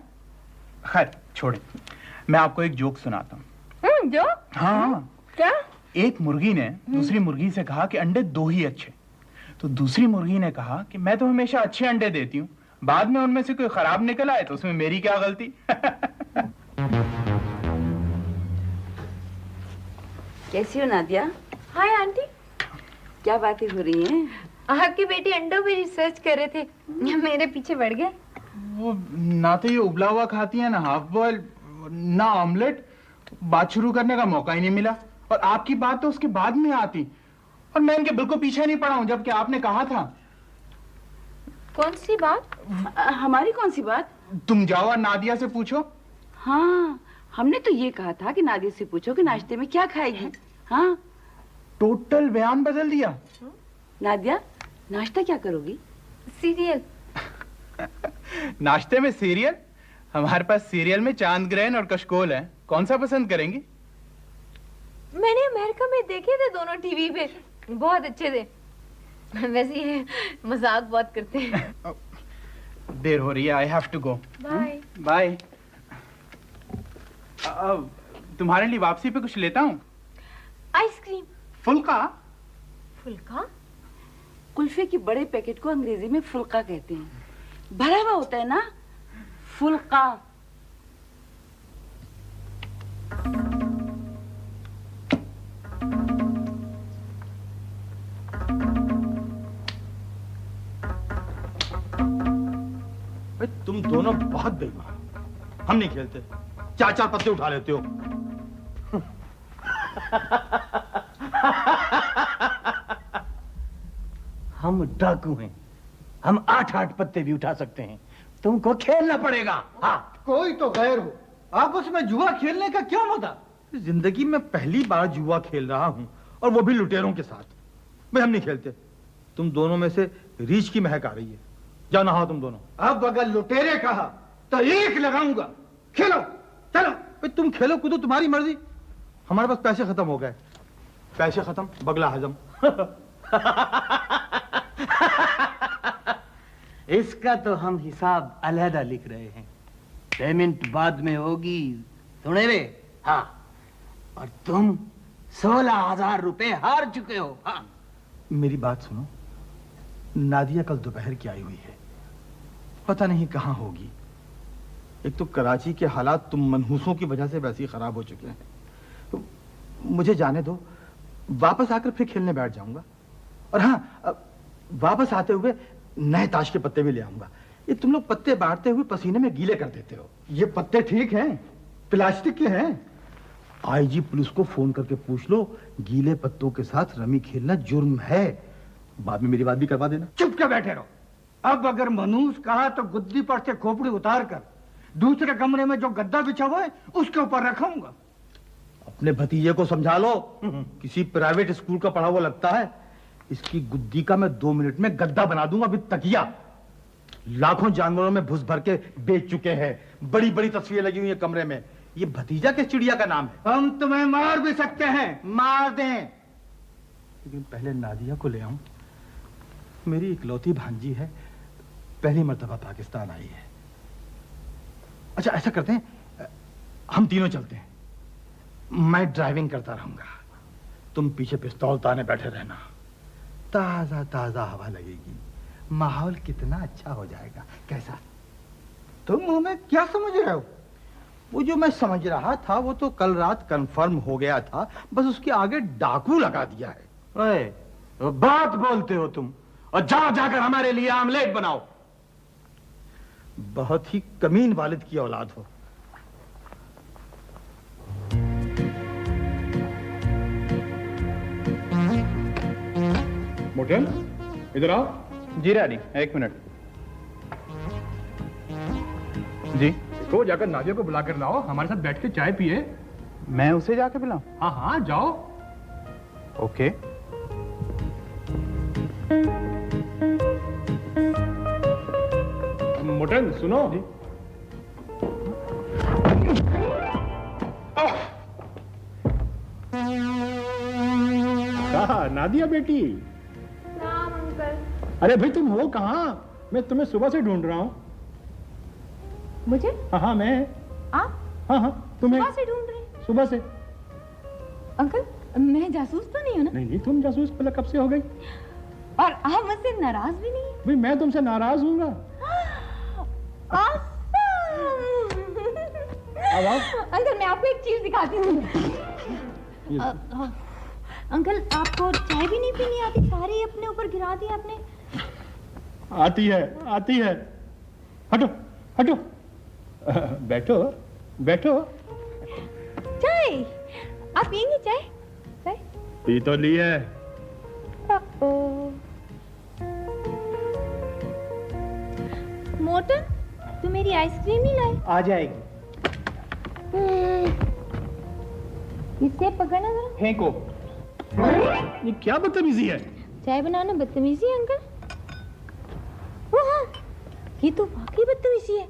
खैर छोड़े, मैं आपको एक जोक सुनाता हूँ। जो? हाँ। क्या? एक मुर्गी ने दूसरी मुर्गी से कहा कि अंडे 2 ही अच्छे। तो दूसरी मुर्गी ने कहा कि मैं तो हमेशा अच्छे अंडे देती हूँ, बाद में उनमें से कोई खराब निकल आए तो उसमें मेरी क्या गलती। कैसी हो नादिया? Hi aunty. क्या बातें हो रही हैं? आपकी बेटी अंडों पे रिसर्च कर रहे थे, मेरे पीछे बढ़ गए। वो ना तो ये उबला हुआ खाती है, ना हाफ बॉयल, ना ऑमलेट। बात शुरू करने का मौका ही नहीं मिला, और आपकी बात तो उसके बाद में आती, और मैं इनके बिल्कुल पीछे नहीं पड़ा हूं, जबकि आपने कहा था। कौन सी बात? हमारी कौन सी बात? तुम जाओ और नादिया से पूछो। हाँ, हमने तो ये कहा था कि नादिया से पूछो कि नाश्ते में क्या खाएगी। हाँ, टोटल बयान बदल दिया। नादिया, नाश्ता क्या करोगी? सीरियल। नाश्ते में सीरियल? हमारे पास सीरियल में चांद ग्रहण और कशकोल है, कौन सा पसंद करेंगी? मैंने अमेरिका में देखे थे दोनों टीवी पे, बहुत अच्छे थे। वैसे ये मजाक बहुत करते हैं। देर हो रही है, I have to go. Bye bye. तुम्हारे लिए वापसी पे कुछ लेता हूँ। आइसक्रीम। फुल्का? फुल्का? कुल्फे के बड़े पैकेट को अंग्रेजी में फुल्का कहते हैं। भरा हुआ होता है ना, फुल्का। तुम दोनों बहुत बेईमान। हम नहीं खेलते, 4-4 पत्ते उठा लेते हो। हम डाकू हैं, हम 8-8 पत्ते भी उठा सकते हैं। तुमको खेलना पड़ेगा। हाँ, कोई तो गैर हो, आपस में जुआ खेलने का क्या मजा? जिंदगी में पहली बार जुआ खेल रहा हूं, और वो भी लुटेरों के साथ। भाई हम नहीं खेलते। तुम दोनों में से रीछ की महक आ रही है। जाओ नहाओ तुम दोनों। अब अगर लुटेरे कहा तो एक लगाऊंगा। खेलो, चलो। भाई तुम खेलो कूदो, तुम्हारी मर्जी। हमारे पास पैसे खत्म हो गए। पैसे खत्म, बगला हजम। इसका तो हम हिसाब अलहदा लिख रहे हैं, पेमेंट बाद में होगी। सुने रे? हाँ। और तुम 16,000 रुपए हार चुके हो। हाँ। मेरी बात सुनो, नादिया कल दोपहर की आई हुई है, पता नहीं कहाँ होगी। एक तो कराची के हालात तुम मनहूसों की वजह से वैसे ही खराब हो चुके हैं। तो मुझे जाने दो, वापस आकर फिर खेलने बैठ जाऊंगा। और हाँ, वापस आते हुए नए ताश के पत्ते भी ले आऊंगा। ये तुम लोग पत्ते बांटते हुए पसीने में गीले कर देते हो। ये पत्ते ठीक हैं, प्लास्टिक के हैं। आईजी पुलिस को फोन करके पूछ लो, गीले पत्तों के साथ रमी खेलना जुर्म है। बाद में मेरी बात भी करवा देना। चुप के बैठे रहो। अब अगर मनूस कहा तो गुद्दी पर से खोपड़ी उतार कर दूसरे कमरे में जो गद्दा बिछा हुआ है उसके ऊपर रखूंगा। अपने भतीजे को समझा लो, किसी प्राइवेट स्कूल का पढ़ा हुआ लगता है। इसकी गुद्दी का मैं 2 मिनट में गद्दा बना दूंगा विद तकिया। लाखों जानवरों में भुस भर के बेच चुके हैं। बड़ी बड़ी तस्वीरें लगी हुई है कमरे में। ये भतीजा किस चिड़िया का नाम है? हम तुम्हें मार भी सकते हैं। मार दें, लेकिन पहले नादिया को ले आऊं। मेरी इकलौती भांजी है, पहली मर्तबा पाकिस्तान आई है। अच्छा ऐसा करते हैं, हम तीनों चलते हैं। मैं ड्राइविंग करता रहूंगा, तुम पीछे पिस्तौल ताने बैठे रहना। ताजा ताजा हवा लगेगी, माहौल कितना अच्छा हो जाएगा। कैसा? तुम हमें क्या समझ रहे हो? वो जो मैं समझ रहा था वो तो कल रात कंफर्म हो गया था, बस उसके आगे डाकू लगा दिया है। ओए, बात बोलते हो तुम, और जाओ जाकर हमारे लिए आमलेट बनाओ। बहुत ही कमीन वालिद की औलाद हो। मोटेल, इधर आओ। जी डैडी, 1 मिनट। जी तो जाकर नादिया को बुला कर लाओ, हमारे साथ बैठ के चाय पिए। मैं उसे जाके बुलाऊं? हाँ हाँ जाओ। ओके। मोटेल सुनो जी। कहा नादिया बेटी? राम अंकल। अरे भाई तुम हो कहाँ? मैं तुम्हें सुबह से ढूंढ रहा हूँ। मुझे? हाँ हाँ मैं। आप? हाँ हाँ तुम्हें। सुबह से ढूंढ रहे हैं? सुबह से। अंकल मैं जासूस तो नहीं हूँ ना? नहीं नहीं, तुम जासूस पहले कब से हो गई? और आप मुझसे नाराज भी नहीं? भाई मैं तुमसे नाराज हूँगा। अब आओ। अंकल मैं आपको एक चीज दिखाती हूँ। अंकल आपको चाय भी नहीं पीनी आती? सारी अपने ऊपर गिरा दी आपने। आती है, आती है। हटो हटो। बैठो बैठो। चाय आप पियेंगे? चाय चाय पी तो ली है। मोटन तू मेरी आइसक्रीम नहीं लाई? आ जाएगी। इसे पकड़ना जरा। फेंको। ये क्या बदतमीजी है? चाय बनाना बदतमीजी है अंकल? ओ हाँ, ये तो वाकई बदतमीजी है।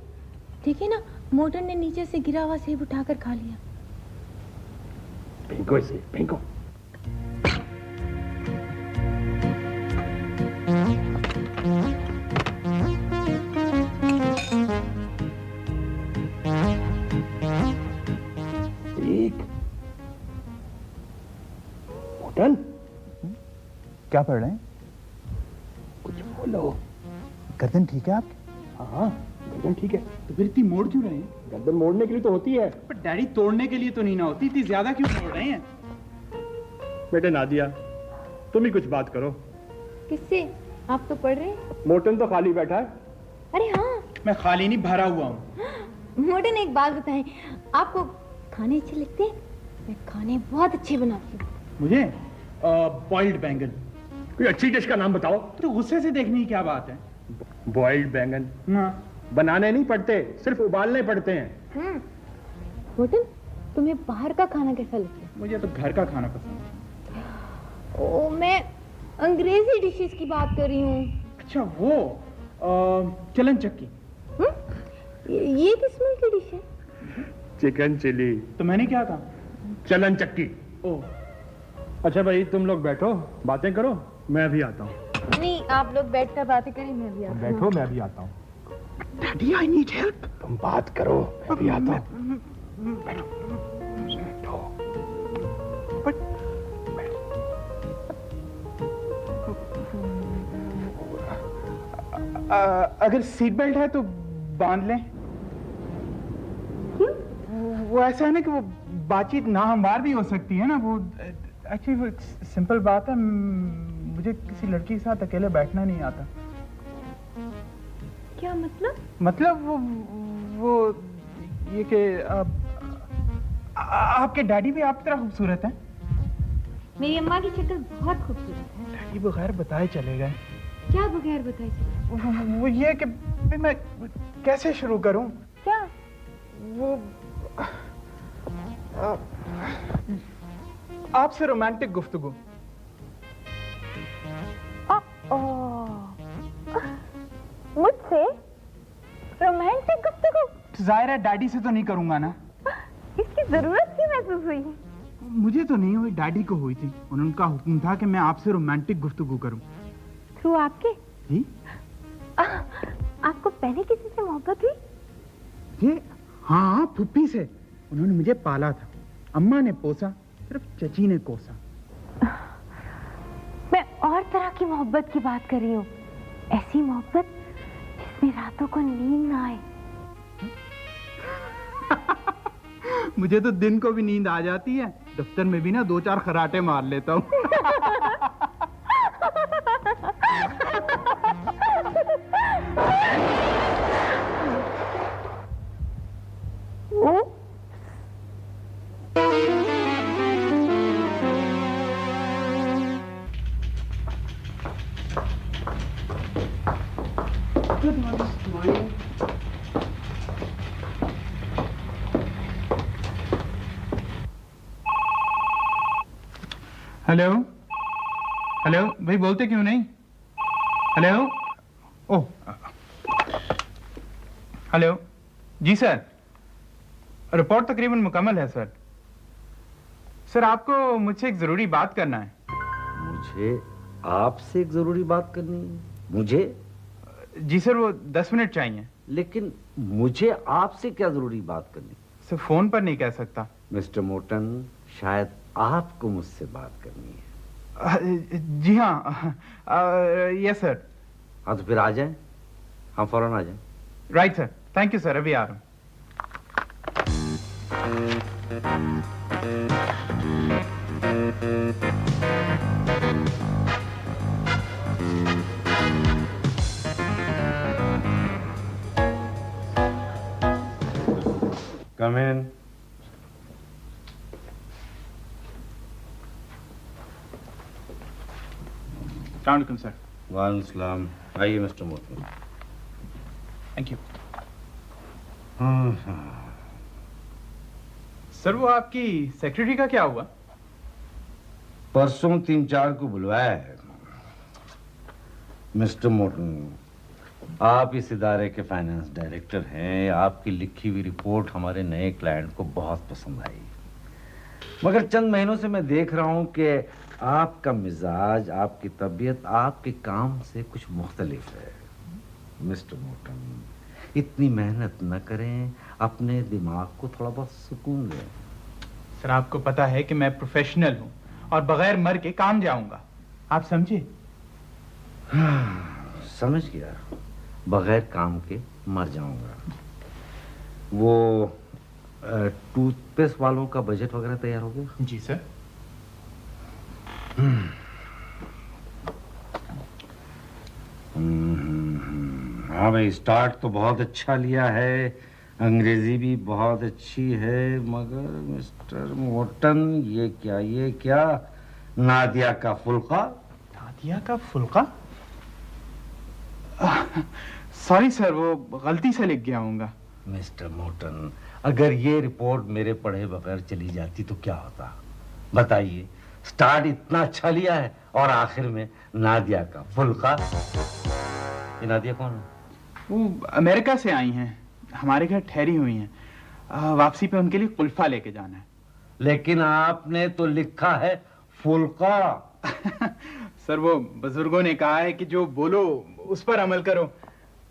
देखिए ना, मोटन ने नीचे से गिरा हुआ सेब उठाकर खा लिया। फेंको इसे, फेंको। मोटन, क्या पढ़ रहे हैं? कुछ बोलो। गर्दन ठीक है आपकी? हाँ गर्दन ठीक है। तो फिर इतनी मोड़ क्यों रहे हैं? गर्दन मोड़ने के लिए तो होती है। पर डैडी तोड़ने के लिए तो नहीं ना होती, इतनी ज्यादा क्यों मोड़ रहे हैं? बेटे नादिया, तुम ही कुछ बात करो। किससे? आप तो पढ़ रहे हैं। मोटन तो खाली बैठा है। अरे हाँ, मैं खाली नहीं, भरा हुआ हूँ। मोटन एक बात बताएं, आपको खाने अच्छे लगते हैं? मैं खाने बहुत अच्छे बनाती हूँ। मुझे बॉइल्ड बैंगन। कोई अच्छी डिश का नाम बताओ। तो गुस्से से देखने की क्या बात है? बॉइल्ड बैंगन हाँ। बनाने नहीं पड़ते, सिर्फ उबालने पड़ते हैं। मोटन तुम्हें बाहर का खाना कैसा लगता है? मुझे तो घर का खाना पसंद है। ओ, मैं अंग्रेजी डिशेस की बात कर रही हूँ। अच्छा वो चलन चक्की। ये किस मुल्क की डिश है? Chicken chilli. तो मैंने क्या कहा? चलन चक्की। ओह, अच्छा भाई तुम लोग बैठो, बातें करो, मैं भी आता हूँ। नहीं, आप लोग बैठकर बातें करें, मैं भी आता हूँ। बैठो, मैं भी आता हूँ। Daddy I need help. तुम बात करो, मैं भी आता हूँ। बैठो। अगर सीट बेल्ट है तो बांध लें। वो ऐसा है ना कि वो बातचीत ना हमवार भी हो सकती है ना। वो एक्चुअली वो सिंपल बात है, मुझे किसी लड़की के साथ अकेले बैठना नहीं आता। क्या मतलब? मतलब वो ये कि आपके डैडी भी आप तरह खूबसूरत हैं। मेरी अम्मा की शक्ल बहुत खूबसूरत है। डैडी बगैर बताए चले गए। क्या बगैर बताए चले? वो ये कि मैं कैसे शुरू करूं? क्या? वो आपसे रोमांटिक गुफ्तगू। मुझसे रोमांटिक गुफ्तगू? जाहिर है डैडी से तो नहीं करूंगा ना। इसकी जरूरत क्यों महसूस हुई? मुझे तो नहीं हुई, डैडी को हुई थी। उनका हुक्म था कि मैं आपसे रोमांटिक गुफ्तगू करूं। थ्रू आपके? जी? आपको पहले किसी से मोहब्बत हुई? ये हाँ, फुप्पी से। उन्होंने मुझे पाला था, अम्मा ने पोसा, सिर्फ चची ने कोसा। मैं और तरह की मोहब्बत की बात कर रही हूँ। ऐसी मोहब्बत जिसमें रातों को नींद ना आए। मुझे तो दिन को भी नींद आ जाती है। दफ्तर में भी ना 2-4 खराटे मार लेता हूँ। हेलो हेलो भाई, बोलते क्यों नहीं? हेलो। ओह हेलो जी सर, रिपोर्ट तकरीबन मुकम्मल है सर। सर आपको मुझसे एक जरूरी बात करना है। मुझे आपसे एक जरूरी बात करनी है? मुझे? जी सर, वो 10 मिनट चाहिए। लेकिन मुझे आपसे क्या जरूरी बात करनी? सर फोन पर नहीं कह सकता। मिस्टर मोटन, शायद आपको मुझसे बात करनी है। जी हाँ, यस सर। हाँ तो फिर आ जाएं, हम फौरन आ जाएं। Right sir, thank you sir, अभी आ रहा हूँ। Come in. Assalamualaikum sir. वालेकुम सलाम। आइए मिस्टर मोहतरम। Thank you. सर वो आपकी सेक्रेटरी का क्या हुआ? परसों 3-4 को बुलवाया है। मिस्टर मोर्टन, आप इस इदारे के फाइनेंस डायरेक्टर हैं। आपकी लिखी हुई रिपोर्ट हमारे नए क्लाइंट को बहुत पसंद आई, मगर चंद महीनों से मैं देख रहा हूं कि आपका मिजाज, आपकी तबीयत आपके काम से कुछ मुख्तलिफ है। मिस्टर मोर्टन, इतनी मेहनत न करें, अपने दिमाग को थोड़ा बहुत सुकून दें। सर आपको पता है कि मैं प्रोफेशनल हूँ और बगैर मर के काम जाऊंगा, आप समझे? समझ गया, बगैर काम के मर जाऊंगा। वो टूथपेस्ट वालों का बजट वगैरह तैयार हो गया? जी सर। हाँ भाई, स्टार्ट तो बहुत अच्छा लिया है, अंग्रेजी भी बहुत अच्छी है, मगर मिस्टर मोर्टन ये क्या नादिया का फुल्का? नादिया का फुल्का? सॉरी सर, वो गलती से लिख गया होऊंगा। मिस्टर मोर्टन, अगर ये रिपोर्ट मेरे पढ़े बगैर चली जाती तो क्या होता बताइए? स्टार्ट इतना अच्छा लिया है और आखिर में नादिया का फुल्का। ये नादिया कौन है? वो अमेरिका से आई हैं, हमारे घर ठहरी हुई हैं। वापसी पे उनके लिए कुल्फा लेके जाना है। लेकिन आपने तो लिखा है फुल्का। सर वो बुजुर्गों ने कहा है कि जो बोलो उस पर अमल करो।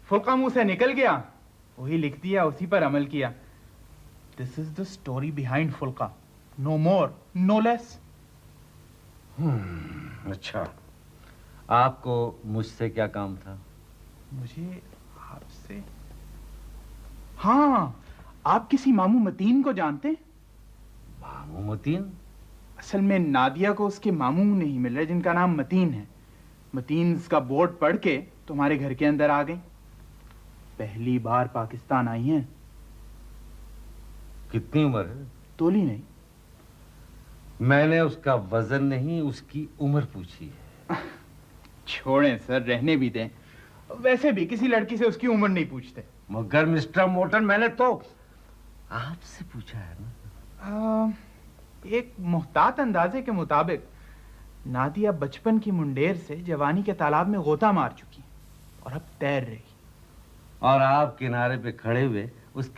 फुल्का मुंह से निकल गया, वही लिख दिया, उसी पर अमल किया। This is the story behind फुल्का, नो मोर नो लेस। अच्छा, आपको मुझसे क्या काम था? मुझे आपसे, हाँ, आप किसी मामू मतीन को जानते? मामू मतीन? असल में नादिया को उसके मामू नहीं मिल रहे जिनका नाम मतीन है। मतीन का बोर्ड पढ़ के तुम्हारे घर के अंदर आ गई। पहली बार पाकिस्तान आई हैं। कितनी उम्र है? तोली नहीं। मैंने उसका वजन नहीं, उसकी उम्र पूछी है। छोड़ें सर, रहने भी दें। वैसे भी किसी लड़की से उसकी उम्र नहीं पूछते। मगर मिस्टर मोर्टन, मैंने तो आपसे पूछा है ना। एक मुहतात अंदाजे के मुताबिक नादिया बचपन की मुंडेर से जवानी के तालाब में गोता मार चुकी और अब तैर रही। और आप किनारे पे खड़े हुए उसके